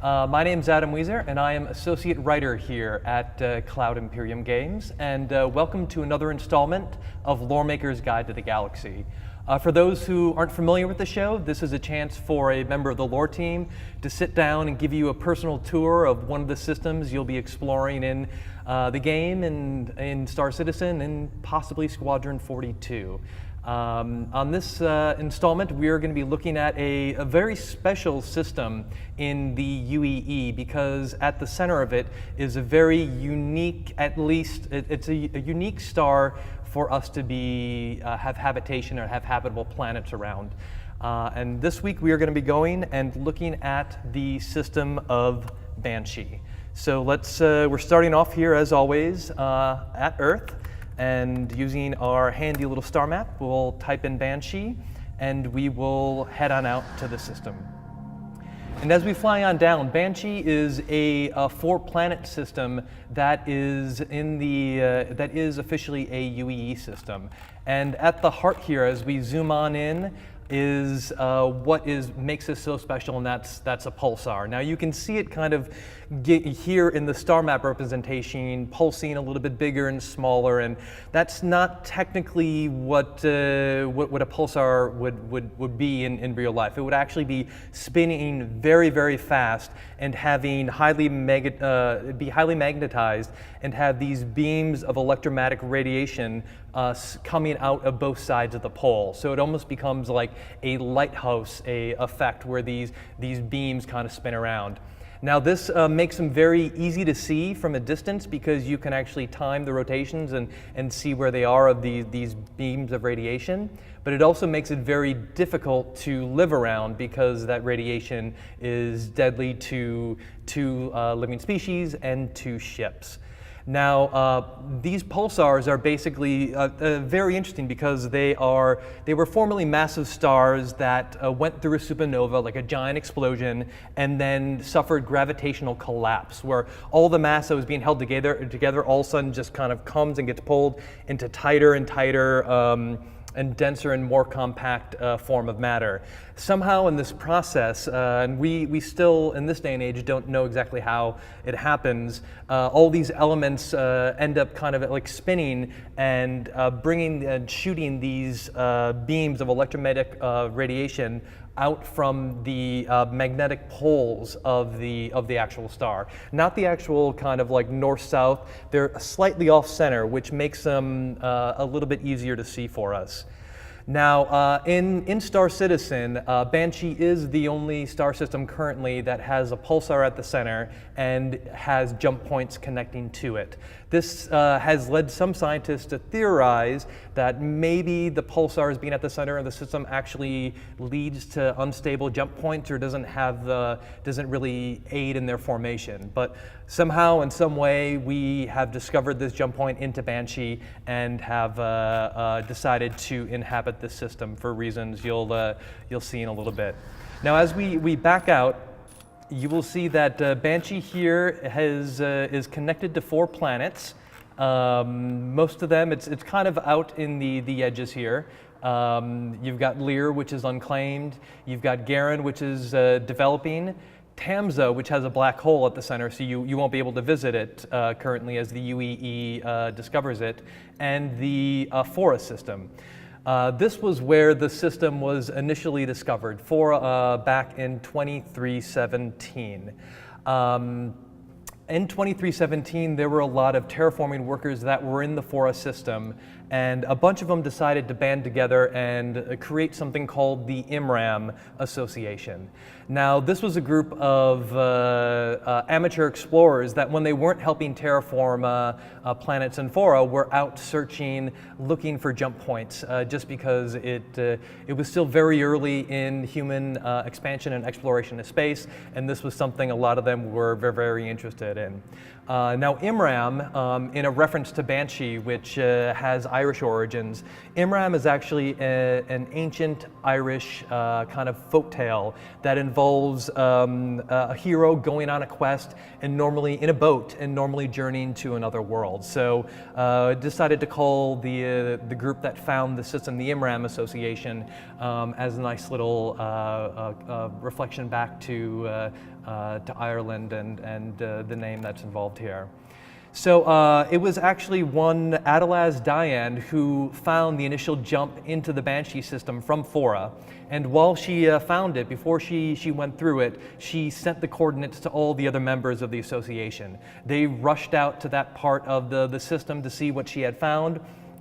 My name's Adam Weezer, and I am Associate Writer here at Cloud Imperium Games, and welcome to another installment of Loremaker's Guide to the Galaxy. For those who aren't familiar with the show, this is a chance for a member of the lore team to sit down and give you a personal tour of one of the systems you'll be exploring in the game, and in Star Citizen, and possibly Squadron 42. On this installment, we are going to be looking at a very special system in the UEE, because at the center of it is a very unique, it's a unique star for us to be have habitation or have habitable planets around. And this week we are going to be going and looking at the system of Banshee. So we're starting off here as always at Earth. And using our handy little star map, we'll type in Banshee, and we will head on out to the system. And as we fly on down, Banshee is a 4-planet system that is officially a UEE system. And at the heart here, as we zoom on in, is what makes this so special, and that's a pulsar. Now you can see it kind of here in the star map representation, pulsing a little bit bigger and smaller, and that's not technically what a pulsar would be in real life. It would actually be spinning very, very fast and having be highly magnetized and have these beams of electromagnetic radiation coming out of both sides of the pole. So it almost becomes like a lighthouse effect where these beams kind of spin around. Now this makes them very easy to see from a distance, because you can actually time the rotations and see where they are of these beams of radiation. But it also makes it very difficult to live around, because that radiation is deadly to living species and to ships. Now, these pulsars are basically very interesting, because they were formerly massive stars that went through a supernova, like a giant explosion, and then suffered gravitational collapse, where all the mass that was being held together all of a sudden just kind of comes and gets pulled into tighter and tighter and denser and more compact form of matter. Somehow in this process, and we still in this day and age don't know exactly how it happens, all these elements end up kind of like spinning and bringing and shooting these beams of electromagnetic radiation out from the magnetic poles of the actual star. Not the actual kind of like north-south, they're slightly off-center, which makes them a little bit easier to see for us. Now, in Star Citizen, Banshee is the only star system currently that has a pulsar at the center and has jump points connecting to it. This has led some scientists to theorize that maybe the pulsars being at the center of the system actually leads to unstable jump points, or doesn't really aid in their formation. But somehow, in some way, we have discovered this jump point into Banshee and have decided to inhabit this system for reasons you'll see in a little bit. Now, as we back out, you will see that Banshee here is connected to 4 planets. Most of them, it's kind of out in the edges here. You've got Lear, which is unclaimed. You've got Garen, which is developing. Tamza, which has a black hole at the center, so you won't be able to visit it currently as the UEE discovers it. And the Fora system. This was where the system was initially discovered, back in 2317. In 2317, there were a lot of terraforming workers that were in the Fora system, and a bunch of them decided to band together and create something called the IMRAM Association. Now, this was a group of amateur explorers that, when they weren't helping terraform planets in Fora, were out searching, looking for jump points, just because it was still very early in human expansion and exploration of space, and this was something a lot of them were very, very interested in. Now, IMRAM, in a reference to Banshee, which has Irish origins. Imram is actually an ancient Irish kind of folktale that involves a hero going on a quest and normally in a boat and normally journeying to another world. So decided to call the group that found the system the Imram Association as a nice little reflection back to Ireland and the name that's involved here. So it was actually one Adalaz Diane who found the initial jump into the Banshee system from Fora. And while she found it, before she went through it, she sent the coordinates to all the other members of the association. They rushed out to that part of the system to see what she had found,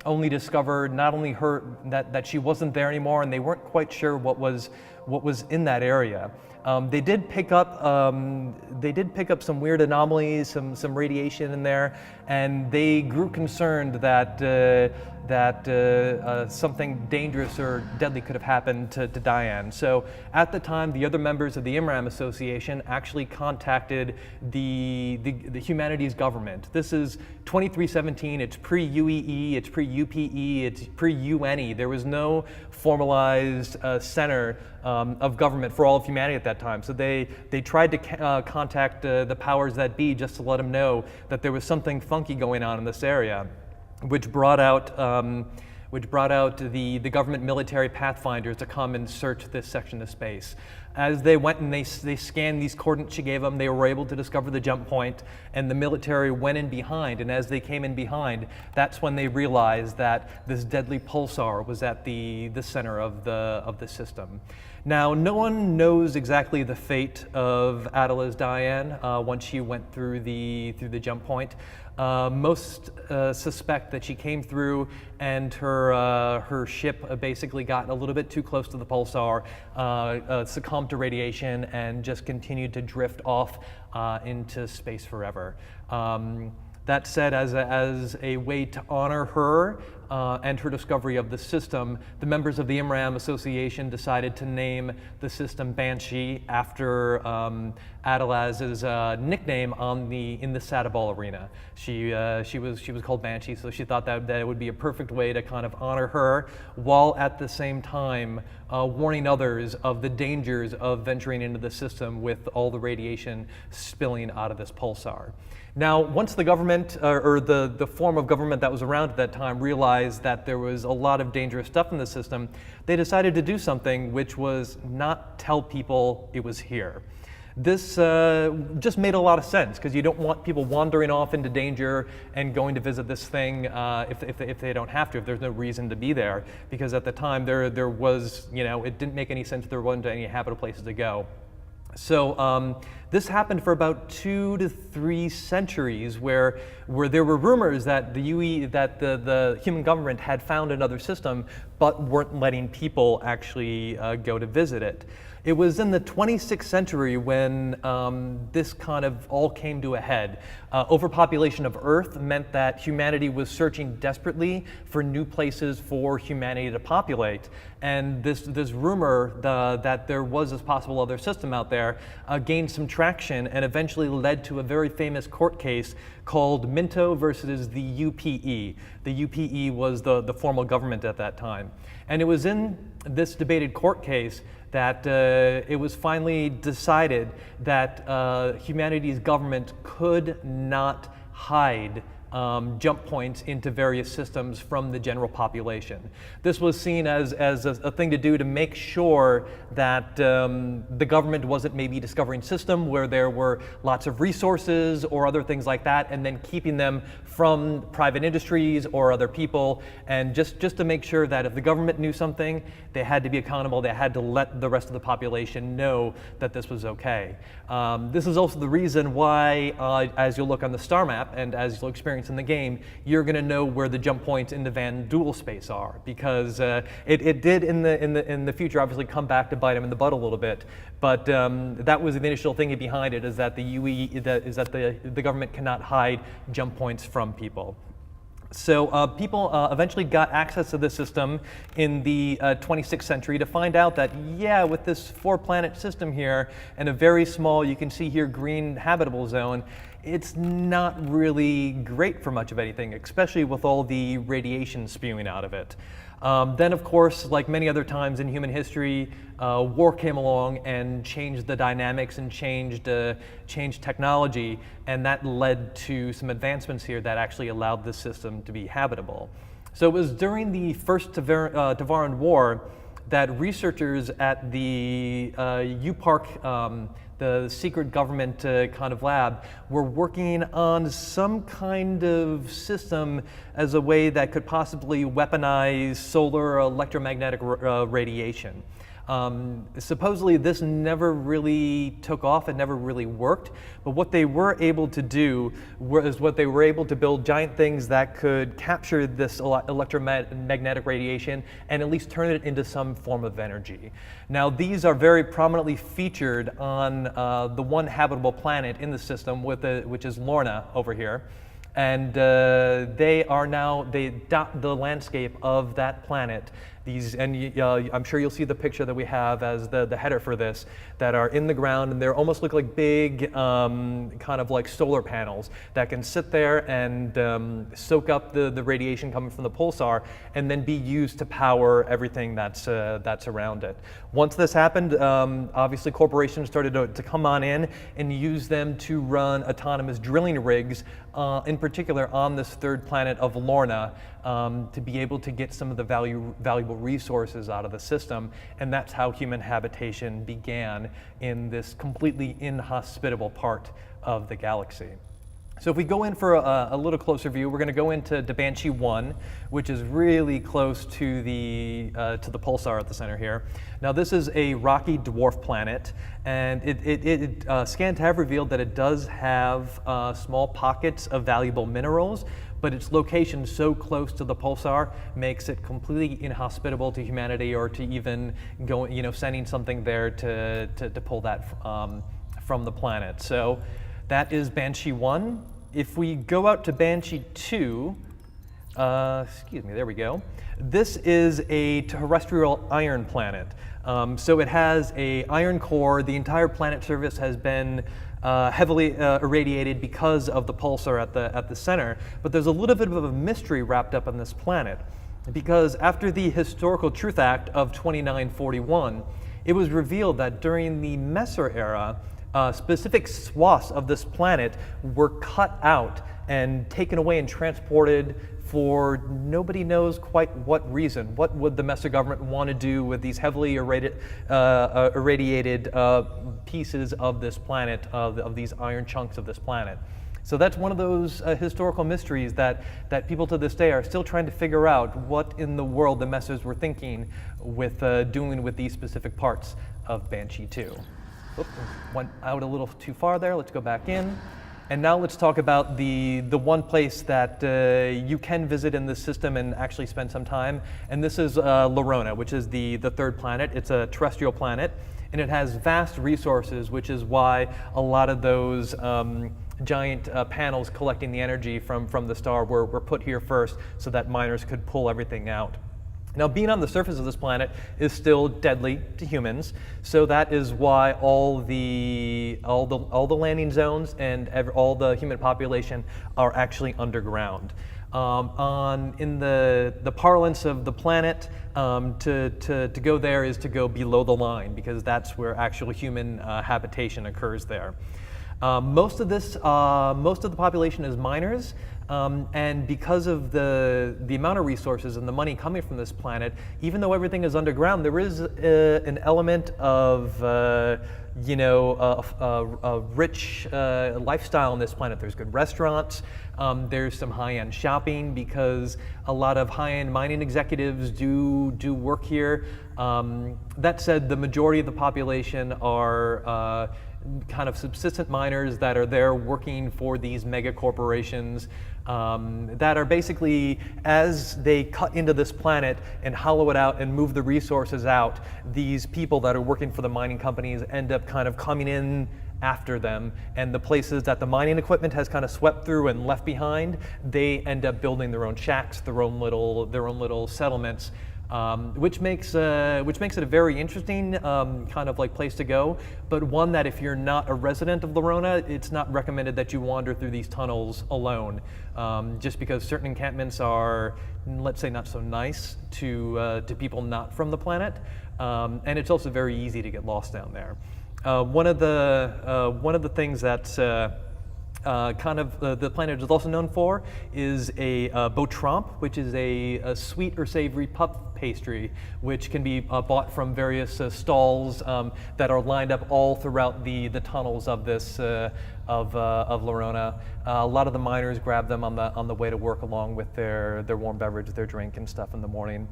only discovered not only her that she wasn't there anymore, and they weren't quite sure what was in that area. They did pick up some weird anomalies, some radiation in there, and they grew concerned that something dangerous or deadly could have happened to Diane. So at the time, the other members of the Imram Association actually contacted the humanities government. This is 2317. It's pre-UEE, it's pre-UPE, it's pre-UNE. There was no formalized center of government for all of humanity at that time. So they tried to contact the powers that be just to let them know that there was something funky going on in this area, which brought out the government military pathfinders to come and search this section of space. As they went and they scanned these coordinates she gave them, they were able to discover the jump point, and the military went in behind. And as they came in behind, that's when they realized that this deadly pulsar was at the center of the system. Now, no one knows exactly the fate of Adalaz Diane once she went through the jump point. Most suspect that she came through and her ship basically got a little bit too close to the pulsar, succumbed to radiation, and just continued to drift off into space forever. That said, as a way to honor her and her discovery of the system, the members of the Imram Association decided to name the system Banshee after Adalaz's nickname in the Sadaball arena. She was called Banshee, so she thought that it would be a perfect way to kind of honor her, while at the same time warning others of the dangers of venturing into the system with all the radiation spilling out of this pulsar. Now, once the government, or the form of government that was around at that time, realized that there was a lot of dangerous stuff in the system, they decided to do something, which was not tell people it was here. This just made a lot of sense, because you don't want people wandering off into danger and going to visit this thing if they don't have to, if there's no reason to be there, because at the time there was, it didn't make any sense, there wasn't any habitable places to go. So this happened for about 2 to 3 centuries, where there were rumors that the human government had found another system, but weren't letting people actually go to visit it. It was in the 26th century when this kind of all came to a head. Overpopulation of Earth meant that humanity was searching desperately for new places for humanity to populate. And this rumor that there was this possible other system out there gained some traction and eventually led to a very famous court case called Minto versus the UPE. The UPE was the formal government at that time. And it was in this debated court case that it was finally decided that humanity's government could not hide jump points into various systems from the general population. This was seen as a thing to do to make sure that the government wasn't maybe discovering a system where there were lots of resources or other things like that, and then keeping them from private industries or other people, and just to make sure that if the government knew something, they had to be accountable, they had to let the rest of the population know that this was okay. This is also the reason why, as you'll look on the star map and as you'll experience in the game, you're going to know where the jump points in the Van Duel space are, because it did in the future obviously come back to bite them in the butt a little bit. But that was the initial thing behind it, is that the government cannot hide jump points from people. So people eventually got access to this system in the 26th century to find out that, yeah, with this 4-planet system here and a very small, you can see here, green habitable zone, it's not really great for much of anything, especially with all the radiation spewing out of it. Then, of course, like many other times in human history, war came along and changed the dynamics and changed technology, and that led to some advancements here that actually allowed the system to be habitable. So it was during the First Tevaran War that researchers at the UPark, the secret government kind of lab, were working on some kind of system as a way that could possibly weaponize solar electromagnetic radiation. Supposedly this never really took off, it never really worked, but what they were able to do was they were able to build giant things that could capture this electromagnetic radiation and at least turn it into some form of energy. Now these are very prominently featured on the one habitable planet in the system, which is Lorna over here. And they dot the landscape of that planet. I'm sure you'll see the picture that we have as the header for this, that are in the ground, and they almost look like big kind of like solar panels that can sit there and soak up the radiation coming from the pulsar and then be used to power everything that's around it. Once this happened, obviously corporations started to come on in and use them to run autonomous drilling rigs, in particular on this third planet of Lorna, to be able to get some of the valuable resources out of the system, and that's how human habitation began in this completely inhospitable part of the galaxy. So if we go in for a little closer view, we're going to go into Banshee 1, which is really close to the pulsar at the center here. Now this is a rocky dwarf planet, and scans have revealed that it does have small pockets of valuable minerals, but its location so close to the pulsar makes it completely inhospitable to humanity, or to even sending something there to pull that from the planet. So that is Banshee 1. If we go out to Banshee 2, excuse me, there we go. This is a terrestrial iron planet. So it has an iron core. The entire planet surface has been heavily irradiated because of the pulsar at the center. But there's a little bit of a mystery wrapped up in this planet, because after the Historical Truth Act of 2941, it was revealed that during the Messer era, specific swaths of this planet were cut out and taken away and transported for nobody knows quite what reason. What would the Messer government want to do with these heavily irradiated pieces of this planet, of these iron chunks of this planet? So that's one of those historical mysteries that people to this day are still trying to figure out what in the world the Messers were thinking with doing with these specific parts of Banshee 2. Oops, went out a little too far there. Let's go back in. And now let's talk about the one place that you can visit in this system and actually spend some time. And this is Lorona, which is the third planet. It's a terrestrial planet, and it has vast resources, which is why a lot of those giant panels collecting the energy from the star were put here first, so that miners could pull everything out. Now, being on the surface of this planet is still deadly to humans, so that is why all the landing zones and all the human population are actually underground. In the parlance of the planet, to go there is to go below the line, because that's where actual human habitation occurs there. Most of the population is miners. And because of the amount of resources and the money coming from this planet, even though everything is underground, there is an element of a rich lifestyle on this planet. There's good restaurants, there's some high-end shopping, because a lot of high-end mining executives do work here. That said, the majority of the population are kind of subsistent miners that are there working for these mega corporations, that are basically, as they cut into this planet and hollow it out and move the resources out, these people that are working for the mining companies end up kind of coming in after them, and the places that the mining equipment has kind of swept through and left behind, they end up building their own shacks, their own little settlements which makes it a very interesting kind of like place to go, but one that if you're not a resident of Lorona, it's not recommended that you wander through these tunnels alone, just because certain encampments are, let's say, not so nice to people not from the planet, and it's also very easy to get lost down there. One of the things that's the planet is also known for is a beautramp, which is a sweet or savory puff pastry, which can be bought from various stalls that are lined up all throughout the tunnels of this of Lorona. A lot of the miners grab them on the way to work, along with their warm beverage, their drink and stuff in the morning.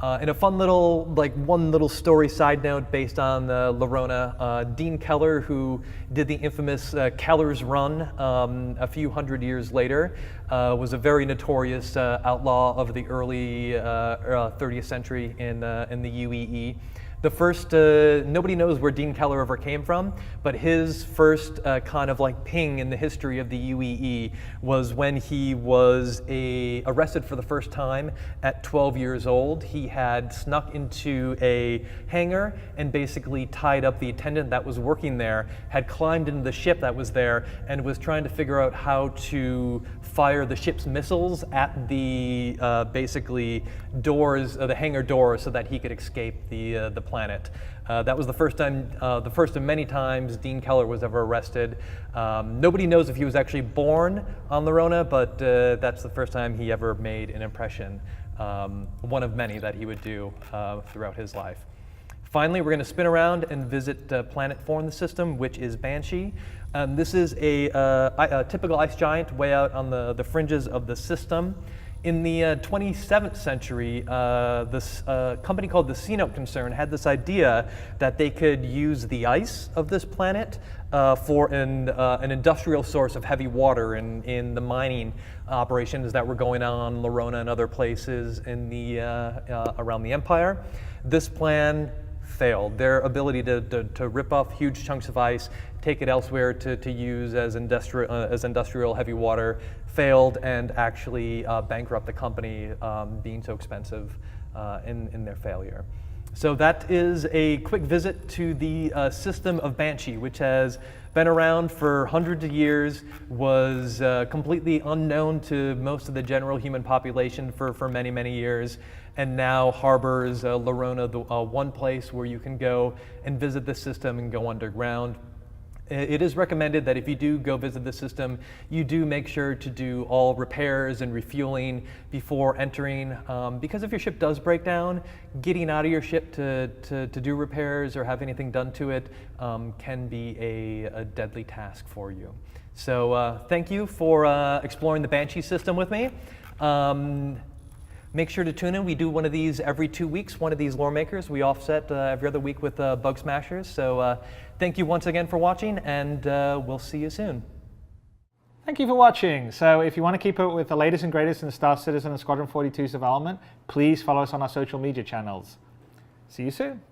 And a fun little, one little story side note based on Lorona, Dean Keller, who did the infamous Keller's Run a few hundred years later, was a very notorious outlaw of the early 30th century in the UEE. The first, nobody knows where Dean Keller ever came from, but his first kind of like ping in the history of the UEE was when he was arrested for the first time at 12 years old. He had snuck into a hangar and basically tied up the attendant that was working there, had climbed into the ship that was there, and was trying to figure out how to fire the ship's missiles at the basically doors, the hangar doors, so that he could escape the planet. That was the first time, the first of many times Dean Keller was ever arrested. Nobody knows if he was actually born on Lorona, but that's the first time he ever made an impression. One of many that he would do throughout his life. Finally, we're going to spin around and visit planet 4 in the system, which is Banshee. This is a typical ice giant way out on the fringes of the system. In the 27th century, this company called the Sea-Note concern had this idea that they could use the ice of this planet for an industrial source of heavy water in the mining operations that were going on Lorona and other places in the around the Empire. This plan failed. Their ability to rip off huge chunks of ice, take it elsewhere to use as industrial heavy water, failed, and actually bankrupt the company, being so expensive in their failure. So that is a quick visit to the system of Banshee, which has been around for hundreds of years, was completely unknown to most of the general human population for many, many years, and now harbors Lorona, the one place where you can go and visit the system and go underground. It is recommended that if you do go visit the system, you do make sure to do all repairs and refueling before entering, because if your ship does break down, getting out of your ship to do repairs or have anything done to it can be a deadly task for you. So thank you for exploring the Banshee system with me. Make sure to tune in. We do one of these every 2 weeks, one of these lore makers. We offset every other week with Bug Smashers. So thank you once again for watching, and we'll see you soon. Thank you for watching. So if you want to keep up with the latest and greatest in Star Citizen and Squadron 42's development, please follow us on our social media channels. See you soon.